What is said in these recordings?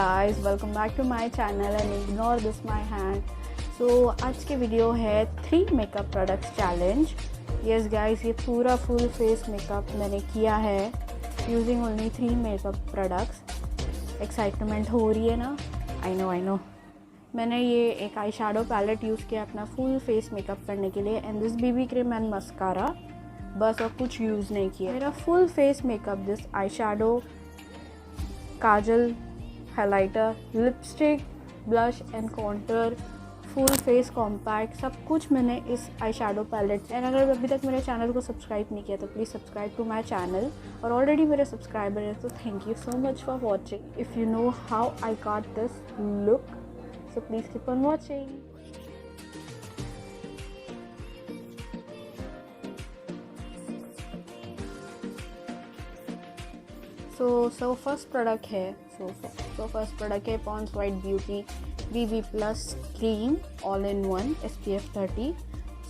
guys, welcome back to my channel and ignore this my hand. So आज की video है 3 makeup products challenge. Yes guys, ये पूरा full face makeup मैंने किया है using only 3 makeup products. Excitement हो रही है ना? I know. मैंने ये एक आई शैडो पैलेट यूज़ किया अपना फुल फेस मेकअप करने के लिए and this BB cream and mascara, बस और कुछ यूज़ नहीं किया. मेरा full face makeup this eye shadow, Kajal, highlighter, lipstick, blush and contour, full face compact, सब कुछ मैंने इस आई शैडो पैलेट. एंड अगर अभी तक मेरे चैनल को सब्सक्राइब नहीं किया तो please subscribe to my channel. और ऑलरेडी मेरे सब्सक्राइबर हैं तो thank you so much for watching. If you know how I got this look so please keep on watching. So first product है Pond's White Beauty BB Plus Cream All in One SPF 30.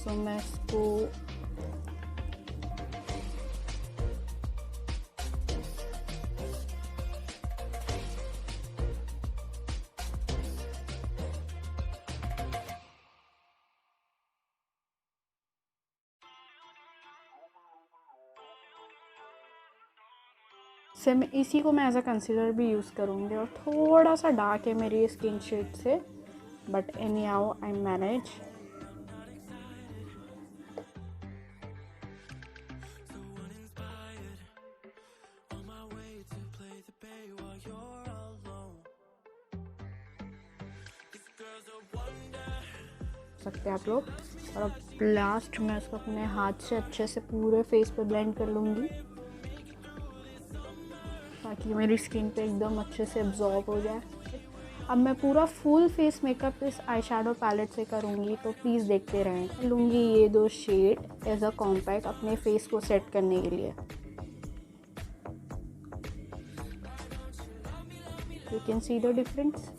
So मैं इसको इसी को मैं as a concealer भी use करूँगी. और थोड़ा सा डार्क है मेरी स्किन शेड से, but any how I manage. सकते हैं आप लोग. और अब लास्ट में इसको अपने हाथ से अच्छे से पूरे फेस पे ब्लेंड कर लूँगी ताकि मेरी स्किन पे एकदम अच्छे से एब्जॉर्ब हो जाए. अब मैं पूरा फुल फेस मेकअप इस आई शैडो पैलेट से करूँगी तो प्लीज़ देखते रहें. लूँगी ये 2 शेड एज अ कॉम्पैक्ट अपने फेस को सेट करने के लिए. You can see the difference.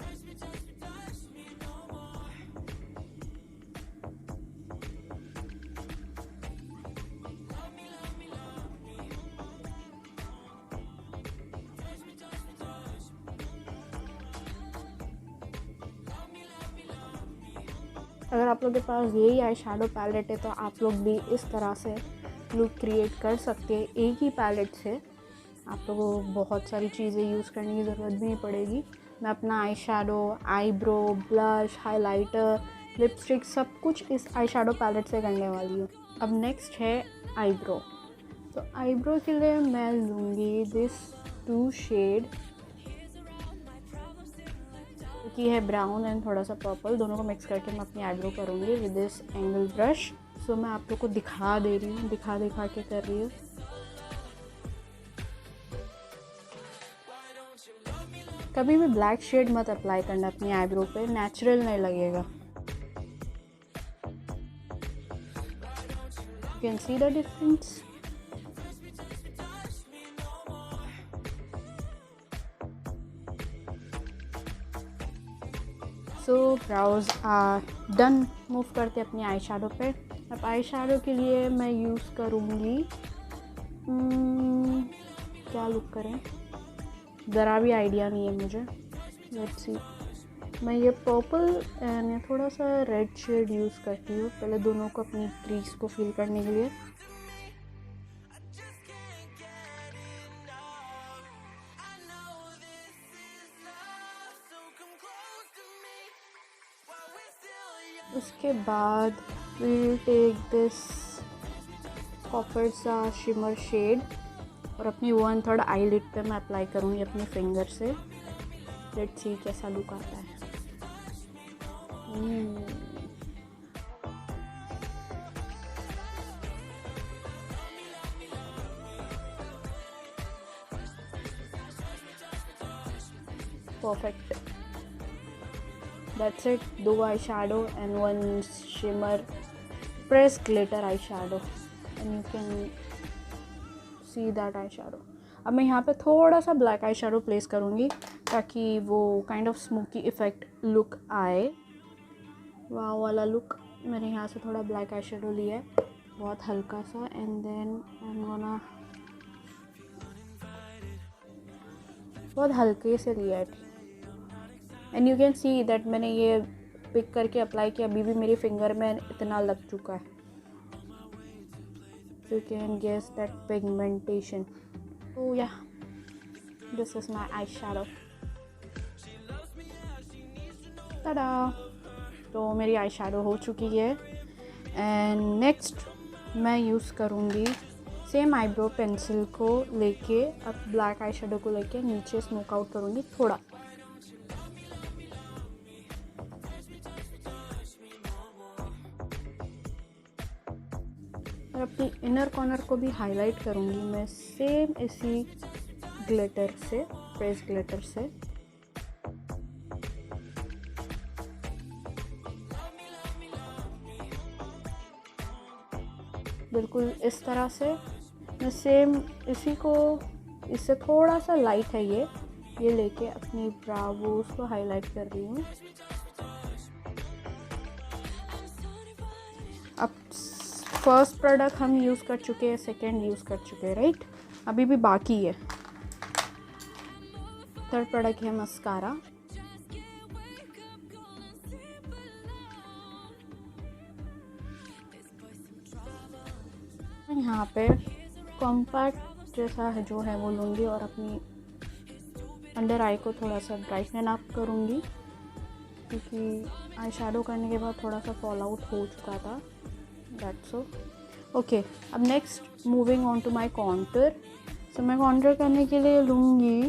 अगर आप लोग के पास यही आई शैडो पैलेट है तो आप लोग भी इस तरह से लुक क्रिएट कर सकते हैं. एक ही पैलेट से आप लोगों को बहुत सारी चीज़ें यूज़ करने की ज़रूरत भी नहीं पड़ेगी. मैं अपना eye shadow, eyebrow, blush, highlighter, lipstick सब कुछ इस आई शैडो पैलेट से करने वाली हूँ. अब नेक्स्ट है आईब्रो. तो आईब्रो के लिए मैं लूँगी दिस 2 शेड की है ब्राउन एंड थोड़ा सा पर्पल. दोनों को मिक्स करके मैं अपनी आईब्रो करूँगी विद दिस एंगल ब्रश. सो मैं आप लोग को दिखा दे रही हूँ, दिखा के कर रही हूँ. कभी भी ब्लैक शेड मत अप्लाई करना अपनी आईब्रो पे, नेचुरल नहीं लगेगा. You can see the difference. So brows are done. Move करते अपनी आई शैडो पे. अब आई शैडो के लिए मैं यूज़ करूँगी क्या लुक करें, ज़रा भी आइडिया नहीं है मुझे. Let's see. मैं ये पर्पल एंड थोड़ा सा रेड शेड यूज़ करती हूँ पहले दोनों को अपनी क्रीज को फिल करने के लिए. उसके बाद we'll take this कॉपर सा शिमर शेड और अपनी 1/3 आईलिड पे मैं अप्लाई करूँगी अपने फिंगर से. लेट्स सी कैसा लुक आता है. Perfect. That's it. 2 eyeshadow and 1 shimmer pressed glitter eyeshadow and you can see that eyeshadow. अब मैं यहाँ पे थोड़ा सा ब्लैक eyeshadow प्लेस करूँगी ताकि वो kind of smoky effect look आए. वाव वाला लुक. मैंने यहाँ से थोड़ा ब्लैक eyeshadow लिया है बहुत हल्का सा and then I am gonna बहुत हल्के से लिया है. And you can see that मैंने ये पिक करके अप्लाई किया, अभी भी मेरी फिंगर में इतना लग चुका है. You can guess that pigmentation. Oh yeah, this is my eyeshadow. tada! तो मेरी eyeshadow हो चुकी है. एंड नेक्स्ट मैं यूज़ करूँगी सेम आईब्रो पेंसिल को लेके, अब ब्लैक eyeshadow को लेके नीचे स्मोक आउट करूँगी थोड़ा. और अपनी इनर कॉर्नर को भी हाईलाइट करूँगी मैं सेम इसी ग्लिटर से, प्रेस ग्लिटर से. बिल्कुल इस तरह से मैं सेम इसी को, इससे थोड़ा सा लाइट है ये लेके अपनी ब्रावोस को हाईलाइट कर रही हूँ. अब फर्स्ट प्रोडक्ट हम यूज़ कर चुके हैं, सेकेंड यूज़ कर चुके हैं, राइट. अभी भी बाकी है. थर्ड प्रोडक्ट है मस्कारा. यहाँ पे कॉम्पैक्ट जैसा है जो है वो लूँगी और अपनी अंडर आई को थोड़ा सा ब्राइटन अप करूँगी, क्योंकि आई शेडो करने के बाद थोड़ा सा फॉल आउट हो चुका था. That's so okay. अब next moving on to my contour. So मैं कॉन्टर करने के लिए लूँगी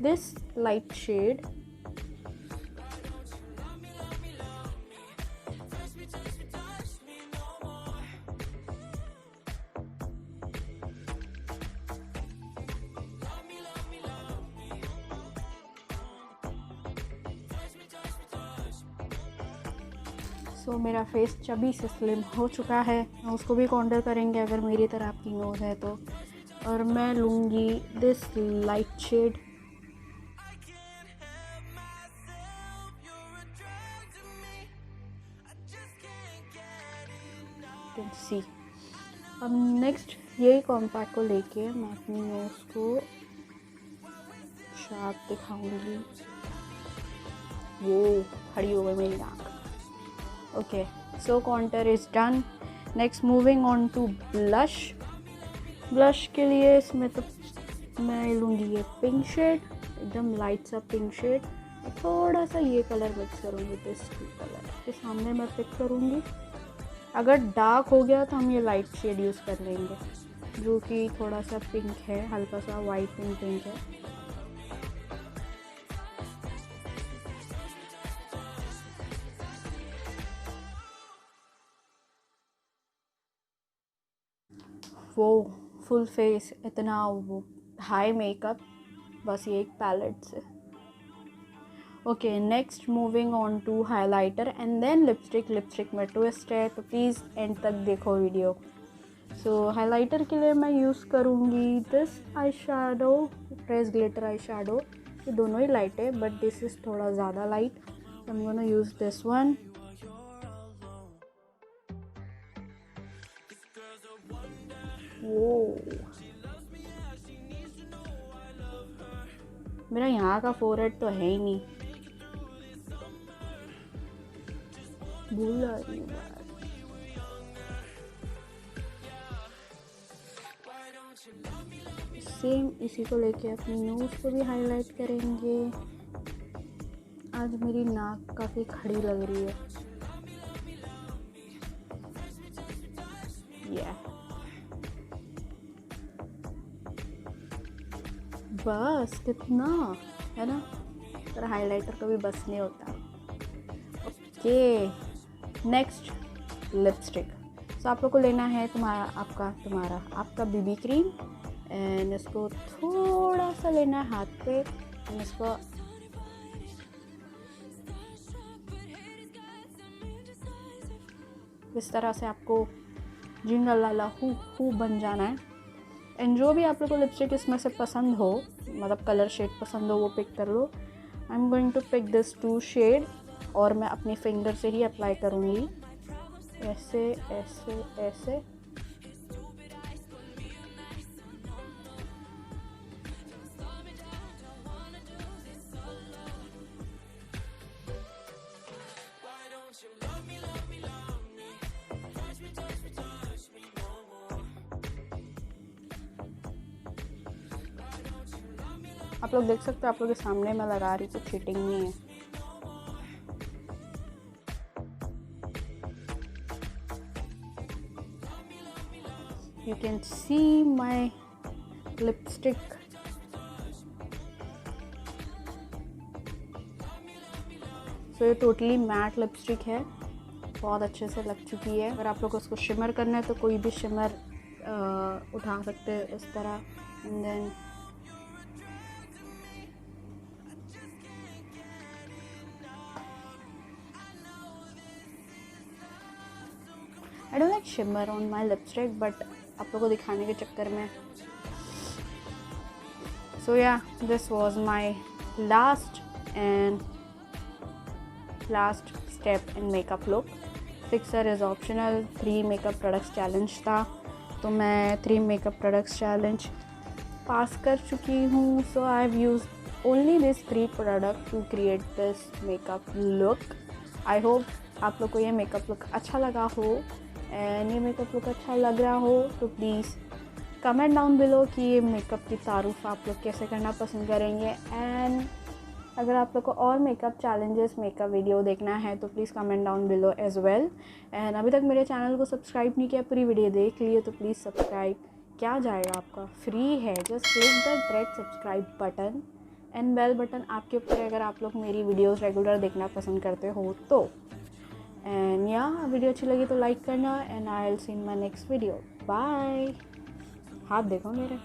दिस लाइट शेड. सो मेरा फेस चबी से स्लिम हो चुका है. उसको भी कॉन्टर करेंगे अगर मेरी तरह आपकी नोज़ है तो. और मैं लूँगी this light shade. Can see. अब नेक्स्ट यही कॉम्पैक्ट को लेके मैं अपनी नोज़ को शार्प दिखाऊंगी. वो खड़ी हो गई मेरी नाक. Okay, so contour is done. Next moving on to blush. Blush के लिए इसमें तो मैं लूँगी ये पिंक शेड, एकदम लाइट सा पिंक शेड. थोड़ा सा ये कलर मिक्स करूँगी, दिस कलर के सामने मैं पिक करूँगी. अगर डार्क हो गया तो हम ये लाइट शेड यूज़ कर लेंगे, जो कि थोड़ा सा पिंक है, हल्का सा वाइट पिंक है. वो फुल फेस इतना वो हाई मेकअप बस ये एक पैलेट से. Okay, next moving on to highlighter and then lipstick. Lipstick में ट्विस्ट है तो प्लीज़ एंड तक देखो वीडियो. सो हाइलाइटर के लिए मैं यूज़ करूँगी this eye shadow, press glitter eye shadow. ये दोनों ही लाइट है बट दिस इज़ थोड़ा ज़्यादा light. I am gonna use this one. वो मेरा यहाँ का फोरहेड तो है ही नहीं, भूल रही हूँ. सेम इसी को लेके अपनी नोज को भी हाईलाइट करेंगे. आज मेरी नाक काफ़ी खड़ी लग रही है. बस कितना है ना, पर हाइलाइटर का भी बस नहीं होता. Okay, next lipstick. सो आप लोग को लेना है आपका बीबी क्रीम एंड इसको थोड़ा सा लेना है हाथ पे एंड इसको इस तरह से आपको जिंगल लाला हु बन जाना है. एंड जो भी आप लोग को लिपस्टिक इसमें से पसंद हो, मतलब कलर शेड पसंद हो, वो पिक कर लो. I am going to pick this 2 shade और मैं अपनी फिंगर से ही अप्लाई करूँगी, ऐसे ऐसे ऐसे. आप लोग देख सकते हो, आप लोग के सामने मैं लगा रही, कुछ चीटिंग नहीं है। You can see my lipstick. So ये टोटली मैट लिपस्टिक है, बहुत अच्छे से लग चुकी है। अगर आप लोग को उसको शिमर करना है तो कोई भी शिमर उठा सकते हैं इस तरह। And then I don't like shimmer on my lipstick, but आप लोगों को दिखाने के चक्कर में। So yeah, this was my last step in makeup look. Fixer is optional. 3 makeup products challenge था, तो मैं 3 मेकअप प्रोडक्ट्स चैलेंज पास कर चुकी हूँ। So I have use only this 3 product to create this makeup look. I hope आप लोग को ये मेकअप लुक अच्छा लगा हो, एंड ये मेकअप लुक अच्छा लग रहा हो तो प्लीज़ कमेंट डाउन बिलो कि ये मेकअप की तारीफ़ आप लोग कैसे करना पसंद करेंगे। एंड अगर आप लोग को और मेकअप चैलेंजेस, मेकअप वीडियो देखना है तो please comment down below as well. And अभी तक मेरे चैनल को सब्सक्राइब नहीं किया, पूरी वीडियो देख लिए तो प्लीज़ सब्सक्राइब। क्या जाएगा आपका, फ्री है, just click the red subscribe button and bell button आपके ऊपर है, अगर आप लोग मेरी वीडियोस रेगुलर देखना पसंद करते हो तो। एंड या, वीडियो अच्छी लगी तो लाइक करना, and I will see in my next video. Bye. हाथ देखो मेरे।